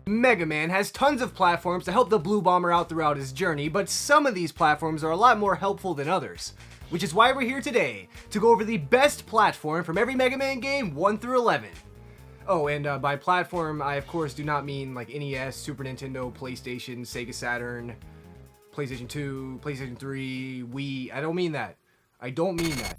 Mega Man has tons of platforms to help the Blue Bomber out throughout his journey, but some of these platforms are a lot more helpful than others. Which is why we're here today, to go over the best platform from every Mega Man game 1 through 11. Oh, and by platform, I of course do not mean like NES, Super Nintendo, PlayStation, Sega Saturn, PlayStation 2, PlayStation 3, Wii. I don't mean that. I don't mean that.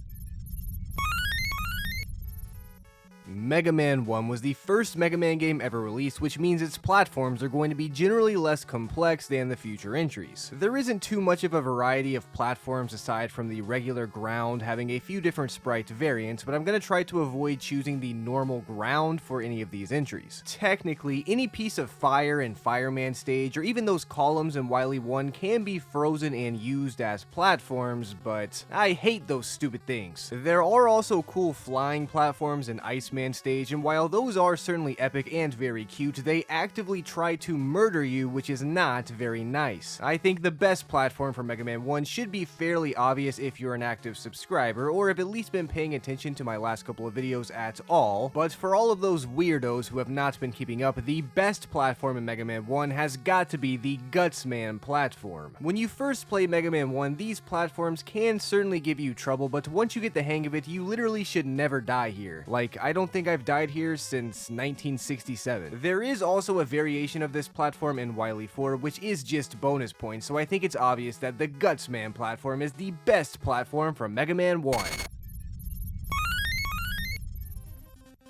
Mega Man 1 was the first Mega Man game ever released, which means its platforms are going to be generally less complex than the future entries. There isn't too much of a variety of platforms aside from the regular ground having a few different sprite variants, but I'm going to try to avoid choosing the normal ground for any of these entries. Technically, any piece of fire in Fireman stage, or even those columns in Wily 1 can be frozen and used as platforms, but I hate those stupid things. There are also cool flying platforms in Iceman stage, and while those are certainly epic and very cute, they actively try to murder you, which is not very nice. I think the best platform for Mega Man 1 should be fairly obvious if you're an active subscriber, or have at least been paying attention to my last couple of videos at all, but for all of those weirdos who have not been keeping up, the best platform in Mega Man 1 has got to be the Gutsman platform. When you first play Mega Man 1, these platforms can certainly give you trouble, but once you get the hang of it, you literally should never die here. Like, I don't think I've died here since 1967. There is also a variation of this platform in Wily 4, which is just bonus points, so I think it's obvious that the Gutsman platform is the best platform from Mega Man 1.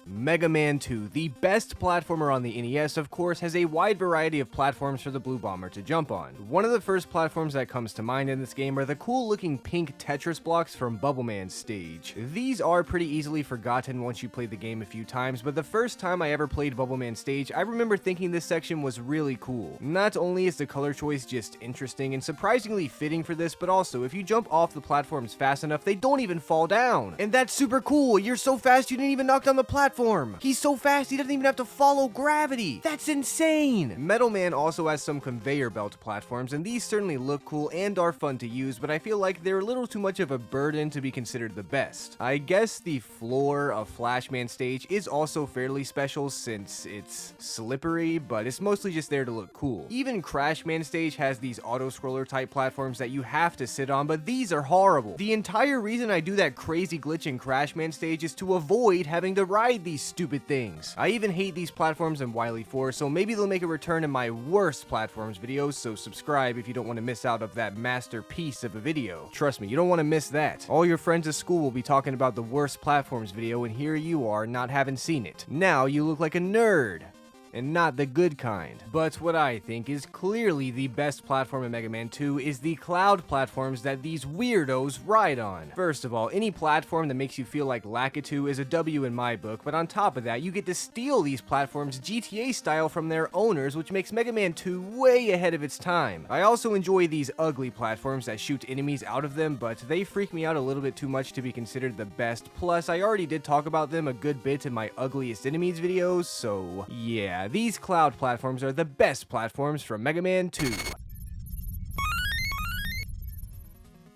Mega Man 2, the best platformer on the NES, of course, has a wide variety of platforms for the Blue Bomber to jump on. One of the first platforms that comes to mind in this game are the cool looking pink Tetris blocks from Bubble Man's stage. These are pretty easily forgotten once you play the game a few times, but the first time I ever played Bubble Man's stage, I remember thinking this section was really cool. Not only is the color choice just interesting and surprisingly fitting for this, but also if you jump off the platforms fast enough, they don't even fall down. And that's super cool. You're so fast you didn't even knock down the platform. He's so fast he doesn't even have to follow gravity. That's insane! Metal Man also has some conveyor belt platforms, and these certainly look cool and are fun to use, but I feel like they're a little too much of a burden to be considered the best. I guess the floor of Flashman stage is also fairly special since it's slippery, but it's mostly just there to look cool. Even Crashman stage has these auto-scroller type platforms that you have to sit on, but these are horrible. The entire reason I do that crazy glitch in Crashman stage is to avoid having to ride these stupid things. I even hate these platforms in Wily 4, so maybe they'll make a return in my worst platforms videos, so subscribe if you don't want to miss out of that masterpiece of a video. Trust me, you don't want to miss that. All your friends at school will be talking about the worst platforms video, and here you are not having seen it. Now you look like a nerd. And not the good kind. But what I think is clearly the best platform in Mega Man 2 is the cloud platforms that these weirdos ride on. First of all, any platform that makes you feel like Lakitu is a W in my book, but on top of that, you get to steal these platforms GTA style from their owners, which makes Mega Man 2 way ahead of its time. I also enjoy these ugly platforms that shoot enemies out of them, but they freak me out a little bit too much to be considered the best, plus I already did talk about them a good bit in my ugliest enemies videos, so yeah. These cloud platforms are the best platforms from Mega Man 2.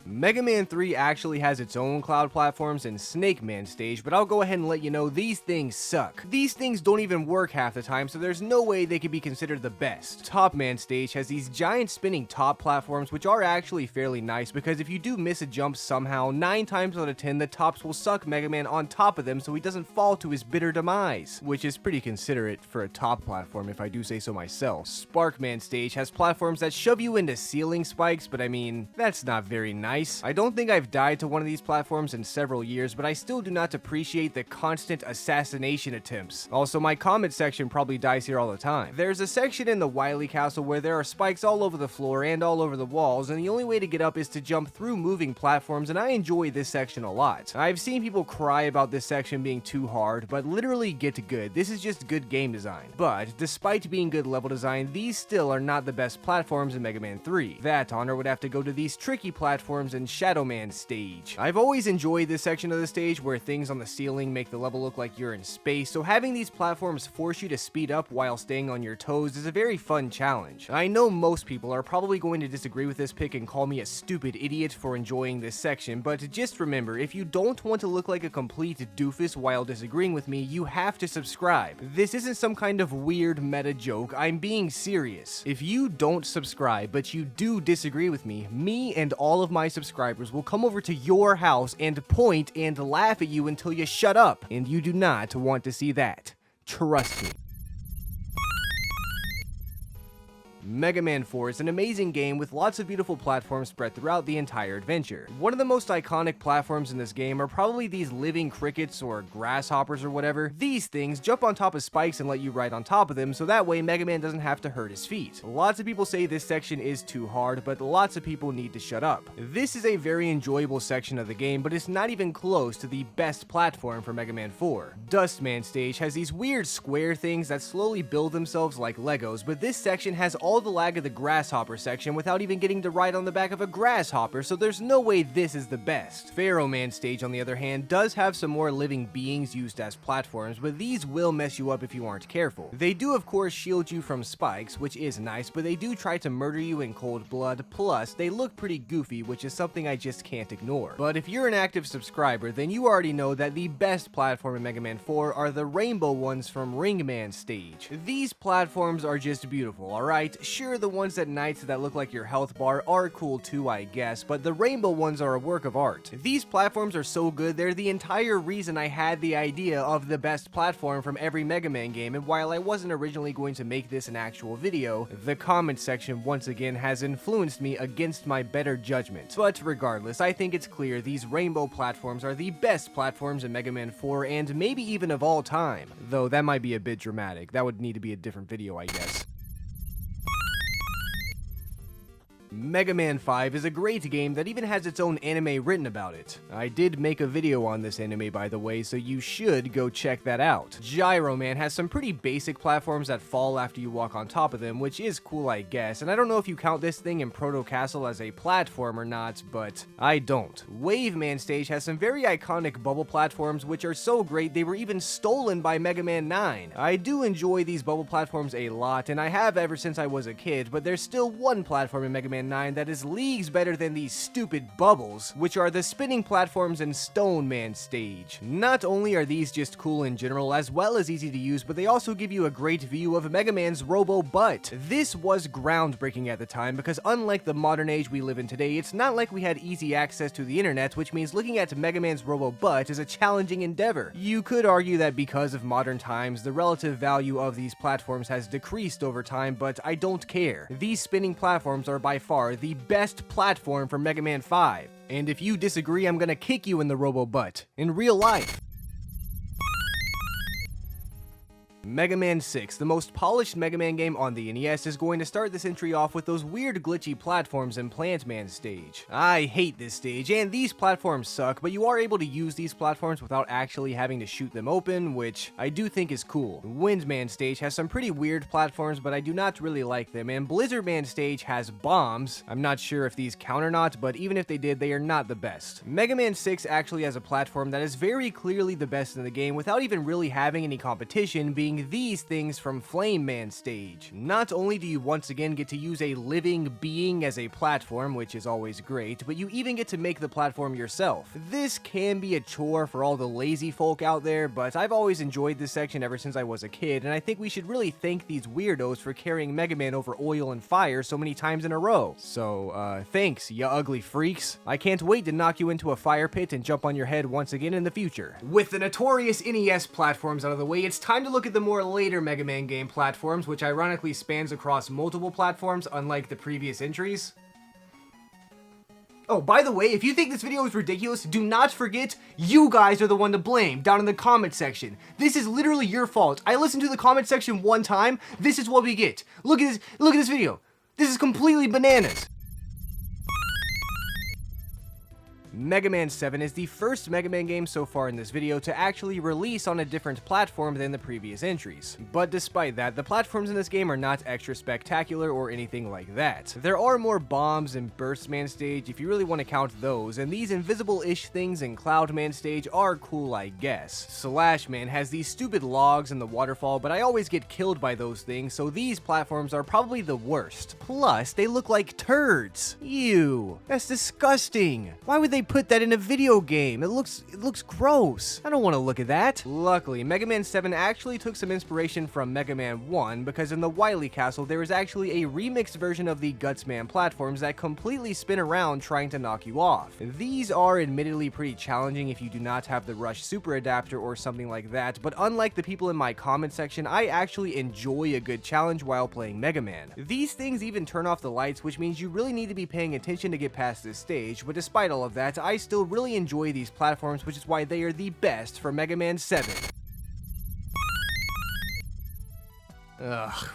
Mega Man 3 actually has its own cloud platforms and Snake Man stage, but I'll go ahead and let you know these things suck. These things don't even work half the time, so there's no way they could be considered the best. Top Man stage has these giant spinning top platforms, which are actually fairly nice because if you do miss a jump somehow, 9 times out of 10 the tops will suck Mega Man on top of them so he doesn't fall to his bitter demise, which is pretty considerate for a top platform if I do say so myself. Spark Man stage has platforms that shove you into ceiling spikes, but I mean, that's not very nice. I don't think I've died to one of these platforms in several years, but I still do not appreciate the constant assassination attempts. Also, my comment section probably dies here all the time. There's a section in the Wily Castle where there are spikes all over the floor and all over the walls, and the only way to get up is to jump through moving platforms, and I enjoy this section a lot. I've seen people cry about this section being too hard, but literally get good. This is just good game design. But, despite being good level design, these still are not the best platforms in Mega Man 3. That honor would have to go to these tricky platforms platforms and Shadow Man stage. I've always enjoyed this section of the stage where things on the ceiling make the level look like you're in space, so having these platforms force you to speed up while staying on your toes is a very fun challenge. I know most people are probably going to disagree with this pick and call me a stupid idiot for enjoying this section, but just remember, if you don't want to look like a complete doofus while disagreeing with me, you have to subscribe. This isn't some kind of weird meta joke, I'm being serious. If you don't subscribe, but you do disagree with me and all of my subscribers will come over to your house and point and laugh at you until you shut up, and you do not want to see that. Trust me. Mega Man 4 is an amazing game with lots of beautiful platforms spread throughout the entire adventure. One of the most iconic platforms in this game are probably these living crickets or grasshoppers or whatever. These things jump on top of spikes and let you ride on top of them, so that way Mega Man doesn't have to hurt his feet. Lots of people say this section is too hard, but lots of people need to shut up. This is a very enjoyable section of the game, but it's not even close to the best platform for Mega Man 4. Dustman stage has these weird square things that slowly build themselves like Legos, but this section has all the lag of the grasshopper section without even getting to ride on the back of a grasshopper, so there's no way this is the best. Pharaoh Man stage, on the other hand, does have some more living beings used as platforms, but these will mess you up if you aren't careful. They do of course shield you from spikes, which is nice, but they do try to murder you in cold blood, plus they look pretty goofy, which is something I just can't ignore. But if you're an active subscriber, then you already know that the best platform in Mega Man 4 are the rainbow ones from Ring Man stage. These platforms are just beautiful, alright? Sure, the ones at night that look like your health bar are cool too, I guess, but the rainbow ones are a work of art. These platforms are so good, they're the entire reason I had the idea of the best platform from every Mega Man game, and while I wasn't originally going to make this an actual video, the comment section once again has influenced me against my better judgment. But regardless, I think it's clear these rainbow platforms are the best platforms in Mega Man 4 and maybe even of all time. Though that might be a bit dramatic, that would need to be a different video, I guess. Mega Man 5 is a great game that even has its own anime written about it. I did make a video on this anime, by the way, so you should go check that out. Gyro Man has some pretty basic platforms that fall after you walk on top of them, which is cool, I guess, and I don't know if you count this thing in Proto Castle as a platform or not, but I don't. Wave Man stage has some very iconic bubble platforms, which are so great they were even stolen by Mega Man 9. I do enjoy these bubble platforms a lot, and I have ever since I was a kid, but there's still one platform in Mega Man 9 that is leagues better than these stupid bubbles, which are the spinning platforms in Stone Man stage. Not only are these just cool in general, as well as easy to use, but they also give you a great view of Mega Man's robo butt. This was groundbreaking at the time, because unlike the modern age we live in today, it's not like we had easy access to the internet, which means looking at Mega Man's robo butt is a challenging endeavor. You could argue that because of modern times, the relative value of these platforms has decreased over time, but I don't care. These spinning platforms are by far the best platform for Mega Man 5. And if you disagree, I'm gonna kick you in the robo butt. In real life. Mega Man 6, the most polished Mega Man game on the NES, is going to start this entry off with those weird glitchy platforms in Plant Man stage. I hate this stage, and these platforms suck, but you are able to use these platforms without actually having to shoot them open, which I do think is cool. Wind Man stage has some pretty weird platforms, but I do not really like them, and Blizzard Man stage has bombs. I'm not sure if these count or not, but even if they did, they are not the best. Mega Man 6 actually has a platform that is very clearly the best in the game without even really having any competition, being these things from Flame Man stage. Not only do you once again get to use a living being as a platform, which is always great, but you even get to make the platform yourself. This can be a chore for all the lazy folk out there, but I've always enjoyed this section ever since I was a kid, and I think we should really thank these weirdos for carrying Mega Man over oil and fire so many times in a row. So, thanks, ya ugly freaks. I can't wait to knock you into a fire pit and jump on your head once again in the future. With the notorious NES platforms out of the way, it's time to look at the more later Mega Man game platforms, which ironically spans across multiple platforms, unlike the previous entries. Oh, by the way, if you think this video is ridiculous, do not forget, you guys are the one to blame down in the comment section. This is literally your fault. I listened to the comment section one time, this is what we get. Look at this video. This is completely bananas. Mega Man 7 is the first Mega Man game so far in this video to actually release on a different platform than the previous entries. But despite that, the platforms in this game are not extra spectacular or anything like that. There are more bombs and Burst Man stage if you really want to count those, and these invisible-ish things in Cloud Man stage are cool, I guess. Slash Man has these stupid logs in the waterfall, but I always get killed by those things, so these platforms are probably the worst. Plus, they look like turds. Ew, that's disgusting. Why would they put that in a video game? It looks gross. I don't want to look at that. Luckily, Mega Man 7 actually took some inspiration from Mega Man 1 because in the Wily Castle there is actually a remixed version of the Gutsman platforms that completely spin around trying to knock you off. These are admittedly pretty challenging if you do not have the Rush Super Adapter or something like that, but unlike the people in my comment section, I actually enjoy a good challenge while playing Mega Man. These things even turn off the lights, which means you really need to be paying attention to get past this stage, but despite all of that, I still really enjoy these platforms, which is why they are the best for Mega Man 7.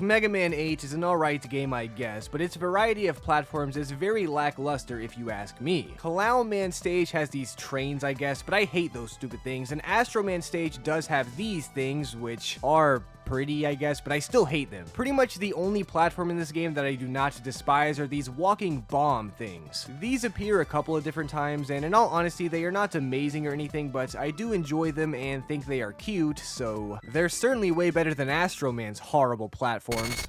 Mega Man 8 is an alright game, I guess, but its variety of platforms is very lackluster if you ask me. Clown Man stage has these trains, I guess, but I hate those stupid things, and Astro Man stage does have these things, which are pretty, I guess, but I still hate them. Pretty much the only platform in this game that I do not despise are these walking bomb things. These appear a couple of different times, and in all honesty, they are not amazing or anything, but I do enjoy them and think they are cute, so they're certainly way better than Astro Man's horrible platforms.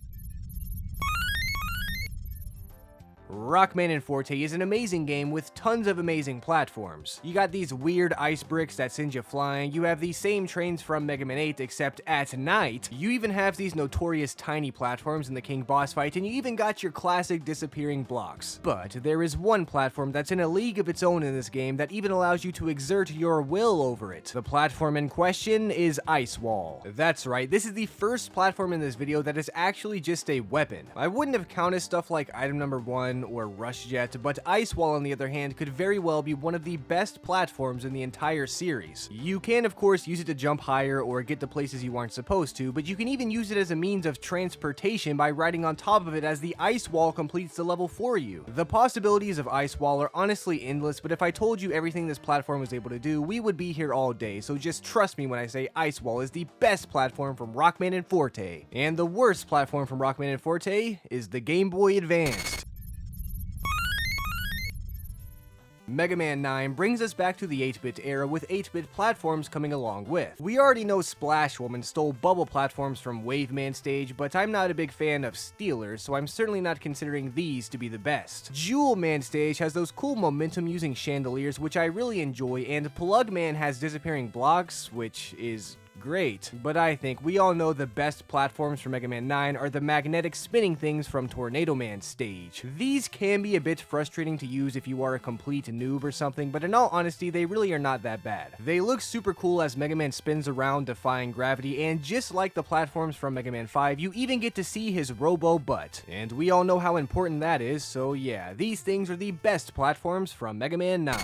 Rockman and Forte is an amazing game with tons of amazing platforms. You got these weird ice bricks that send you flying, you have these same trains from Mega Man 8 except at night, you even have these notorious tiny platforms in the King boss fight, and you even got your classic disappearing blocks. But there is one platform that's in a league of its own in this game that even allows you to exert your will over it. The platform in question is Ice Wall. That's right, this is the first platform in this video that is actually just a weapon. I wouldn't have counted stuff like item number 1 or Rush Jet, but Ice Wall on the other hand could very well be one of the best platforms in the entire series. You can of course use it to jump higher or get to places you aren't supposed to, but you can even use it as a means of transportation by riding on top of it as the Ice Wall completes the level for you. The possibilities of Ice Wall are honestly endless, but if I told you everything this platform was able to do, we would be here all day, so just trust me when I say Ice Wall is the best platform from Rockman and Forte. And the worst platform from Rockman and Forte is the Game Boy Advance. Mega Man 9 brings us back to the 8-bit era with 8-bit platforms coming along with. We already know Splash Woman stole bubble platforms from Wave Man stage, but I'm not a big fan of Stealers, so I'm certainly not considering these to be the best. Jewel Man stage has those cool momentum using chandeliers, which I really enjoy, and Plug Man has disappearing blocks, which is great, but I think we all know the best platforms for Mega Man 9 are the magnetic spinning things from Tornado Man stage. These can be a bit frustrating to use if you are a complete noob or something, but in all honesty, they really are not that bad. They look super cool as Mega Man spins around defying gravity, and just like the platforms from Mega Man 5, you even get to see his robo butt. And we all know how important that is, so yeah, these things are the best platforms from Mega Man 9.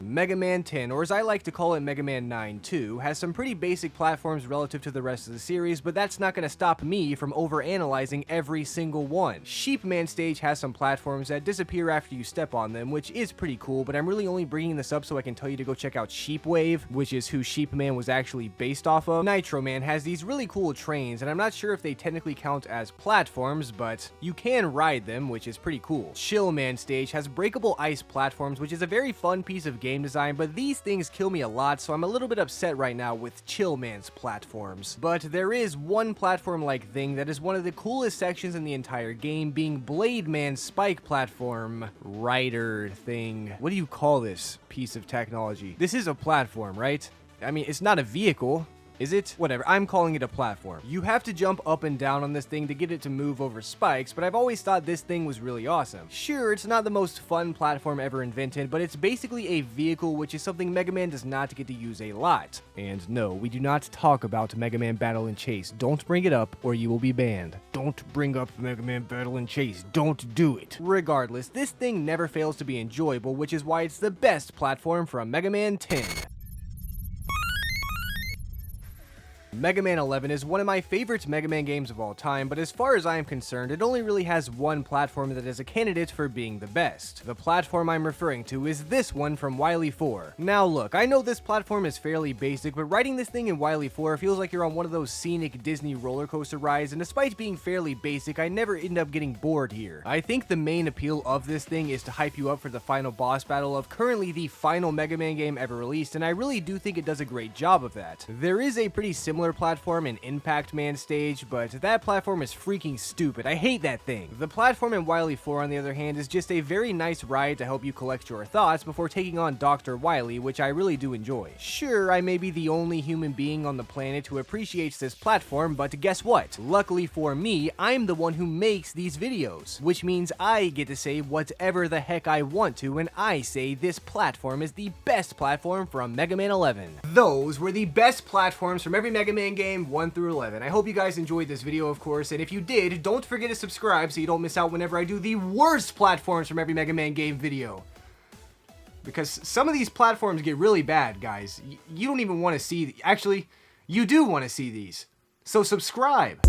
Mega Man 10, or as I like to call it Mega Man 9 2, has some pretty basic platforms relative to the rest of the series, but that's not going to stop me from overanalyzing every single one. Sheep Man stage has some platforms that disappear after you step on them, which is pretty cool, but I'm really only bringing this up so I can tell you to go check out Sheep Wave, which is who Sheep Man was actually based off of. Nitro Man has these really cool trains, and I'm not sure if they technically count as platforms, but you can ride them, which is pretty cool. Chill Man stage has breakable ice platforms, which is a very fun piece of game design, but these things kill me a lot, so I'm a little bit upset right now with Chill Man's platforms. But there is one platform-like thing that is one of the coolest sections in the entire game, being Blade Man's spike platform rider thing. What do you call this piece of technology? This is a platform, right? I mean, it's not a vehicle. Is it? Whatever, I'm calling it a platform. You have to jump up and down on this thing to get it to move over spikes, but I've always thought this thing was really awesome. Sure, it's not the most fun platform ever invented, but it's basically a vehicle, which is something Mega Man does not get to use a lot. And no, we do not talk about Mega Man Battle and Chase. Don't bring it up or you will be banned. Don't bring up Mega Man Battle and Chase. Don't do it. Regardless, this thing never fails to be enjoyable, which is why it's the best platform from Mega Man 10. Mega Man 11 is one of my favorite Mega Man games of all time, but as far as I am concerned, it only really has one platform that is a candidate for being the best. The platform I'm referring to is this one from Wily 4. Now look, I know this platform is fairly basic, but riding this thing in Wily 4 feels like you're on one of those scenic Disney roller coaster rides, and despite being fairly basic, I never end up getting bored here. I think the main appeal of this thing is to hype you up for the final boss battle of currently the final Mega Man game ever released, and I really do think it does a great job of that. There is a pretty similar platform in Impact Man stage, but that platform is freaking stupid. I hate that thing. The platform in Wily 4, on the other hand, is just a very nice ride to help you collect your thoughts before taking on Dr. Wily, which I really do enjoy. Sure, I may be the only human being on the planet who appreciates this platform, but guess what? Luckily for me, I'm the one who makes these videos, which means I get to say whatever the heck I want to, and I say this platform is the best platform from Mega Man 11. Those were the best platforms from every Mega Man game 1 through 11. I hope you guys enjoyed this video, of course, and if you did, don't forget to subscribe so you don't miss out whenever I do the worst platforms from every Mega Man game video. Because some of these platforms get really bad, guys. You don't even want to see... Actually, you do want to see these. So subscribe!